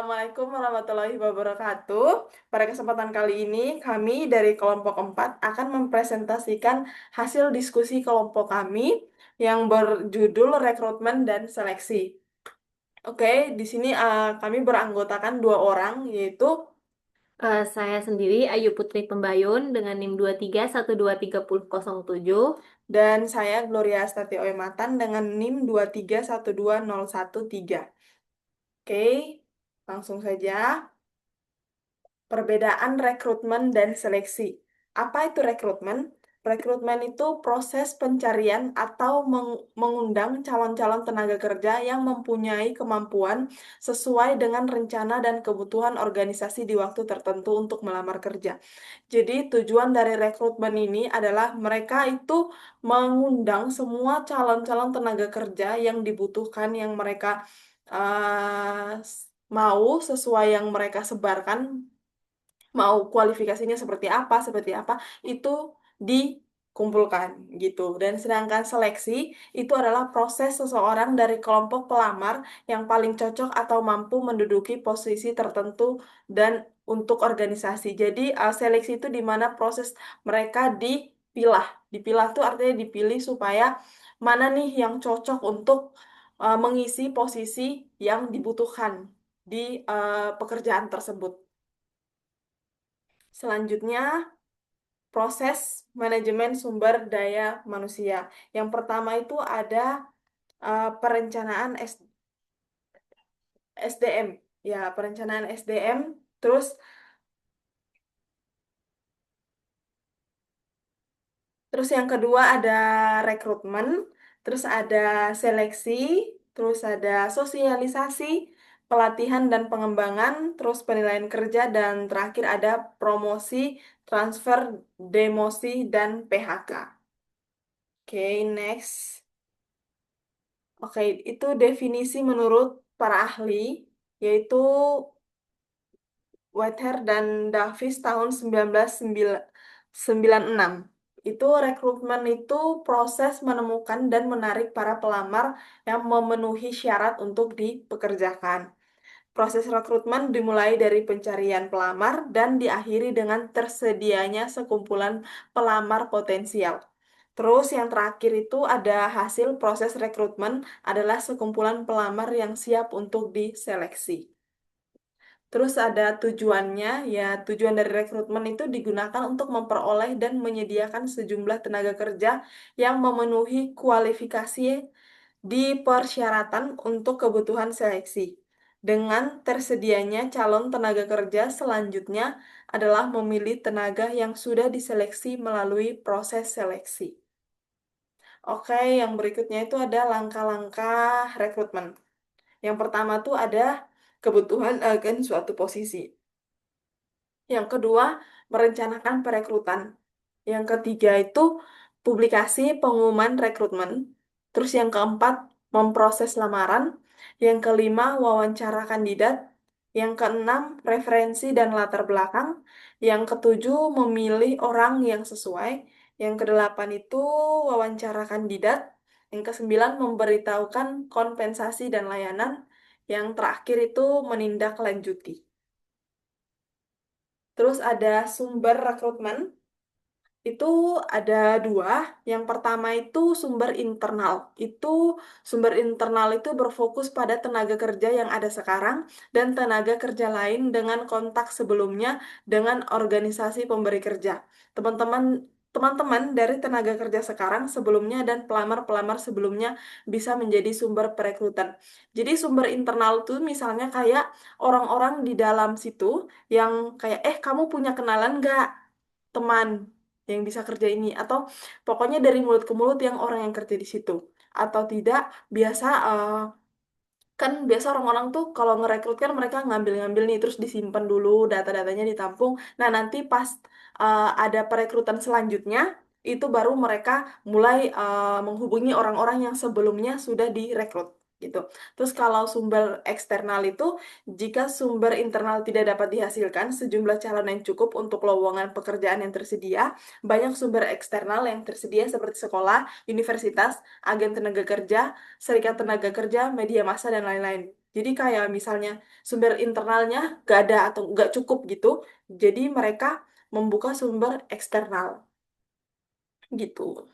Assalamualaikum warahmatullahi wabarakatuh. Pada kesempatan kali ini, kami dari kelompok 4 akan mempresentasikan hasil diskusi kelompok kami yang berjudul rekrutmen dan seleksi. Oke, di sini kami beranggotakan dua orang, yaitu Saya sendiri Ayu Putri Pembayun dengan NIM 23123007. dan saya Gloria Astati Oematan dengan NIM 2312013. Oke, langsung saja. Perbedaan rekrutmen dan seleksi. Apa itu rekrutmen? Rekrutmen itu proses pencarian atau mengundang calon-calon tenaga kerja yang mempunyai kemampuan sesuai dengan rencana dan kebutuhan organisasi di waktu tertentu untuk melamar kerja. Jadi tujuan dari rekrutmen ini adalah mereka itu mengundang semua calon-calon tenaga kerja yang dibutuhkan, yang mereka mau sesuai yang mereka sebarkan, mau kualifikasinya seperti apa, itu dikumpulkan gitu. Dan sedangkan seleksi itu adalah proses seseorang dari kelompok pelamar yang paling cocok atau mampu menduduki posisi tertentu dan untuk organisasi. Jadi seleksi itu di mana proses mereka dipilah. Dipilah itu artinya dipilih supaya mana nih yang cocok untuk mengisi posisi yang dibutuhkan di pekerjaan tersebut. Selanjutnya, proses manajemen sumber daya manusia. Yang pertama itu ada perencanaan SDM. Ya, perencanaan SDM. Terus yang kedua ada rekrutmen, terus ada seleksi, terus ada sosialisasi, pelatihan dan pengembangan, terus penilaian kerja, dan terakhir ada promosi, transfer, demosi, dan PHK. Oke, next. Oke, itu definisi menurut para ahli, yaitu Whitehair dan Davis tahun 1996. Itu rekrutmen itu proses menemukan dan menarik para pelamar yang memenuhi syarat untuk dipekerjakan. Proses rekrutmen dimulai dari pencarian pelamar dan diakhiri dengan tersedianya sekumpulan pelamar potensial. Terus yang terakhir itu ada hasil proses rekrutmen adalah sekumpulan pelamar yang siap untuk diseleksi. Terus ada tujuannya, ya tujuan dari rekrutmen itu digunakan untuk memperoleh dan menyediakan sejumlah tenaga kerja yang memenuhi kualifikasi di persyaratan untuk kebutuhan seleksi. Dengan tersedianya calon tenaga kerja selanjutnya adalah memilih tenaga yang sudah diseleksi melalui proses seleksi. Oke, yang berikutnya itu ada langkah-langkah rekrutmen. Yang pertama tuh ada kebutuhan agen suatu posisi. Yang kedua, merencanakan perekrutan. Yang ketiga itu publikasi pengumuman rekrutmen. Terus yang keempat, memproses lamaran. Yang kelima, wawancara kandidat. Yang keenam, referensi dan latar belakang. Yang ketujuh, memilih orang yang sesuai. Yang kedelapan itu wawancara kandidat. Yang kesembilan, memberitahukan kompensasi dan layanan. Yang terakhir itu menindaklanjuti. Terus ada sumber rekrutmen. Itu ada dua. Yang pertama itu sumber internal. Sumber internal itu berfokus pada tenaga kerja yang ada sekarang dan tenaga kerja lain dengan kontak sebelumnya dengan organisasi pemberi kerja. Teman-teman Teman-teman dari tenaga kerja sekarang sebelumnya dan pelamar-pelamar sebelumnya bisa menjadi sumber perekrutan. Jadi sumber internal tuh misalnya kayak orang-orang di dalam situ yang kayak, kamu punya kenalan nggak teman yang bisa kerja ini, atau pokoknya dari mulut ke mulut yang orang yang kerja di situ. Atau tidak, biasa kan biasa orang-orang tuh kalau ngerekrut kan mereka ngambil-ngambil nih terus disimpan dulu data-datanya ditampung. Nah, nanti pas ada perekrutan selanjutnya itu baru mereka mulai menghubungi orang-orang yang sebelumnya sudah direkrut gitu. Terus kalau sumber eksternal itu jika sumber internal tidak dapat dihasilkan sejumlah calon yang cukup untuk lowongan pekerjaan yang tersedia, banyak sumber eksternal yang tersedia seperti sekolah, universitas, agen tenaga kerja, serikat tenaga kerja, media massa, dan lain-lain. Jadi kayak misalnya sumber internalnya gak ada atau gak cukup gitu, jadi mereka membuka sumber eksternal gitu.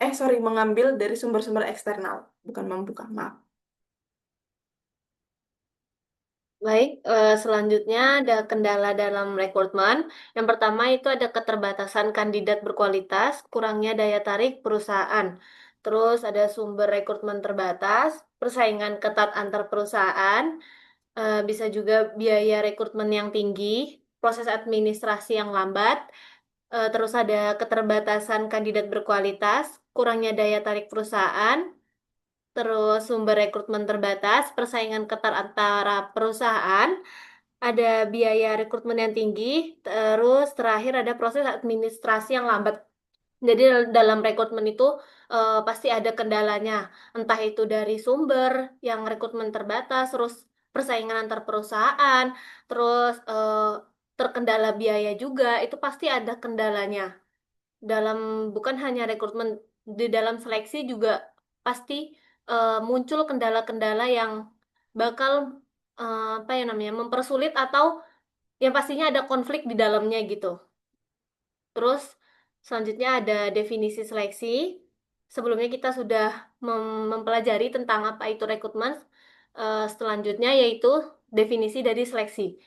Sorry, mengambil dari sumber-sumber eksternal, bukan membuka, maaf. Baik, selanjutnya ada kendala dalam rekrutmen. Yang pertama itu ada keterbatasan kandidat berkualitas, kurangnya daya tarik perusahaan. Terus ada sumber rekrutmen terbatas, persaingan ketat antar perusahaan, bisa juga biaya rekrutmen yang tinggi, proses administrasi yang lambat, terus ada keterbatasan kandidat berkualitas, kurangnya daya tarik perusahaan, terus sumber rekrutmen terbatas, persaingan ketat antara perusahaan, ada biaya rekrutmen yang tinggi, terus terakhir ada proses administrasi yang lambat. Jadi dalam rekrutmen itu pasti ada kendalanya, entah itu dari sumber yang rekrutmen terbatas, terus persaingan antar perusahaan, terus terkendala biaya juga, itu pasti ada kendalanya. Dalam bukan hanya rekrutmen, di dalam seleksi juga pasti muncul kendala-kendala yang bakal apa ya namanya mempersulit atau yang pastinya ada konflik di dalamnya gitu. Terus selanjutnya ada definisi seleksi. Sebelumnya kita sudah mempelajari tentang apa itu rekrutmen. Selanjutnya yaitu definisi dari seleksi.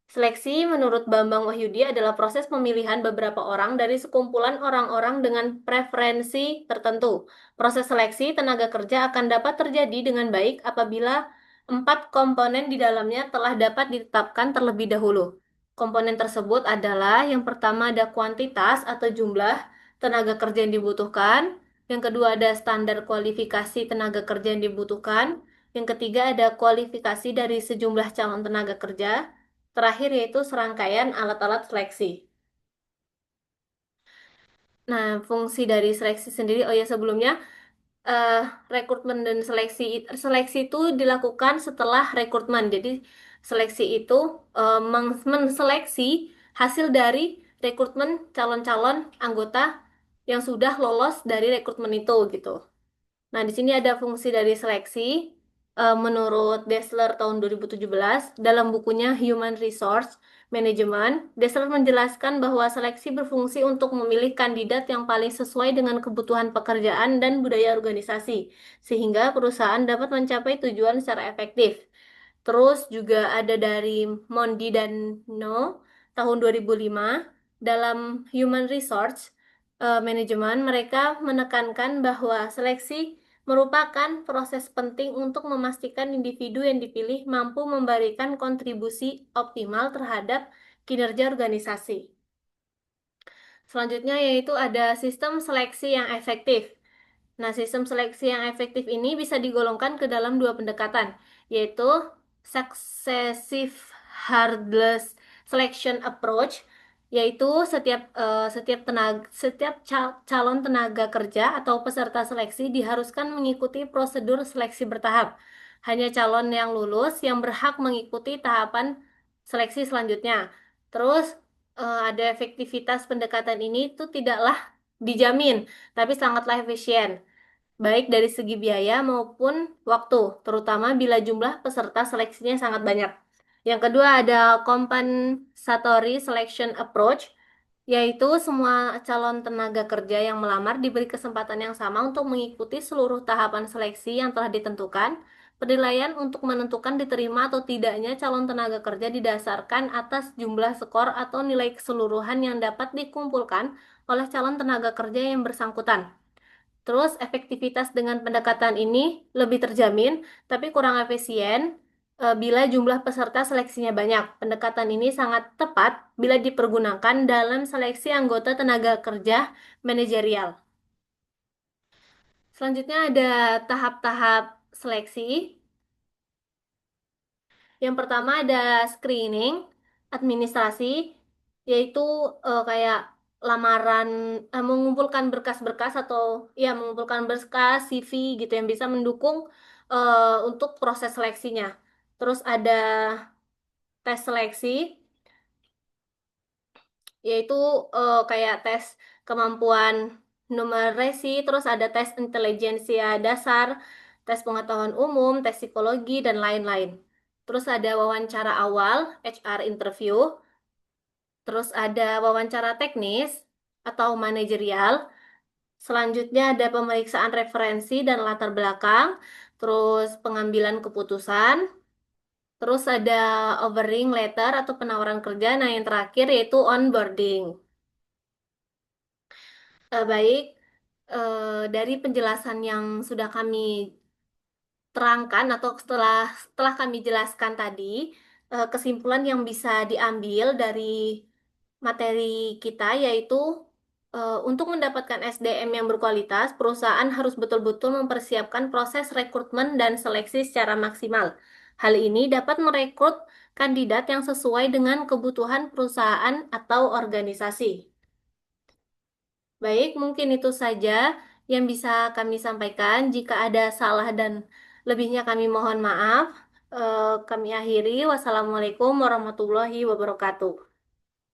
Seleksi menurut Bambang Wahyudi adalah proses pemilihan beberapa orang dari sekumpulan orang-orang dengan preferensi tertentu. Proses seleksi tenaga kerja akan dapat terjadi dengan baik apabila empat komponen di dalamnya telah dapat ditetapkan terlebih dahulu. Komponen tersebut adalah yang pertama ada kuantitas atau jumlah tenaga kerja yang dibutuhkan, yang kedua ada standar kualifikasi tenaga kerja yang dibutuhkan, yang ketiga ada kualifikasi dari sejumlah calon tenaga kerja, terakhir yaitu serangkaian alat-alat seleksi. Nah, fungsi dari seleksi sendiri, oh ya sebelumnya, eh, rekrutmen dan seleksi itu dilakukan setelah rekrutmen. Jadi seleksi itu menseleksi hasil dari rekrutmen calon-calon anggota yang sudah lolos dari rekrutmen itu gitu. Nah, di sini ada fungsi dari seleksi. Menurut Dessler tahun 2017, dalam bukunya Human Resource Management, Dessler menjelaskan bahwa seleksi berfungsi untuk memilih kandidat yang paling sesuai dengan kebutuhan pekerjaan dan budaya organisasi, sehingga perusahaan dapat mencapai tujuan secara efektif. Terus juga ada dari Mondi dan No tahun 2005 dalam Human Resource Management mereka menekankan bahwa seleksi merupakan proses penting untuk memastikan individu yang dipilih mampu memberikan kontribusi optimal terhadap kinerja organisasi. Selanjutnya yaitu ada sistem seleksi yang efektif. Nah, sistem seleksi yang efektif ini bisa digolongkan ke dalam dua pendekatan, yaitu successive hardless selection approach, yaitu setiap calon tenaga kerja atau peserta seleksi diharuskan mengikuti prosedur seleksi bertahap. Hanya calon yang lulus yang berhak mengikuti tahapan seleksi selanjutnya. Terus ada efektivitas pendekatan ini itu tidaklah dijamin, tapi sangatlah efisien baik dari segi biaya maupun waktu, terutama bila jumlah peserta seleksinya sangat banyak. Yang kedua ada compensatory selection approach, yaitu semua calon tenaga kerja yang melamar diberi kesempatan yang sama untuk mengikuti seluruh tahapan seleksi yang telah ditentukan. Penilaian untuk menentukan diterima atau tidaknya calon tenaga kerja didasarkan atas jumlah skor atau nilai keseluruhan yang dapat dikumpulkan oleh calon tenaga kerja yang bersangkutan. Terus efektivitas dengan pendekatan ini lebih terjamin, tapi kurang efisien bila jumlah peserta seleksinya banyak. Pendekatan ini sangat tepat bila dipergunakan dalam seleksi anggota tenaga kerja manajerial. Selanjutnya ada tahap-tahap seleksi. Yang pertama ada screening, administrasi, yaitu kayak lamaran, mengumpulkan berkas-berkas atau ya mengumpulkan berkas CV gitu yang bisa mendukung untuk proses seleksinya. Terus ada tes seleksi, yaitu kayak tes kemampuan numerasi, terus ada tes intelijensia dasar, tes pengetahuan umum, tes psikologi, dan lain-lain. Terus ada wawancara awal, HR interview, terus ada wawancara teknis atau manajerial. Selanjutnya ada pemeriksaan referensi dan latar belakang, terus pengambilan keputusan, terus ada offering letter atau penawaran kerja. Nah, yang terakhir yaitu onboarding. Baik, dari penjelasan yang sudah kami terangkan atau setelah kami jelaskan tadi, kesimpulan yang bisa diambil dari materi kita yaitu untuk mendapatkan SDM yang berkualitas, perusahaan harus betul-betul mempersiapkan proses rekrutmen dan seleksi secara maksimal. Hal ini dapat merekrut kandidat yang sesuai dengan kebutuhan perusahaan atau organisasi. Baik, mungkin itu saja yang bisa kami sampaikan. Jika ada salah dan lebihnya kami mohon maaf. Kami akhiri. Wassalamualaikum warahmatullahi wabarakatuh.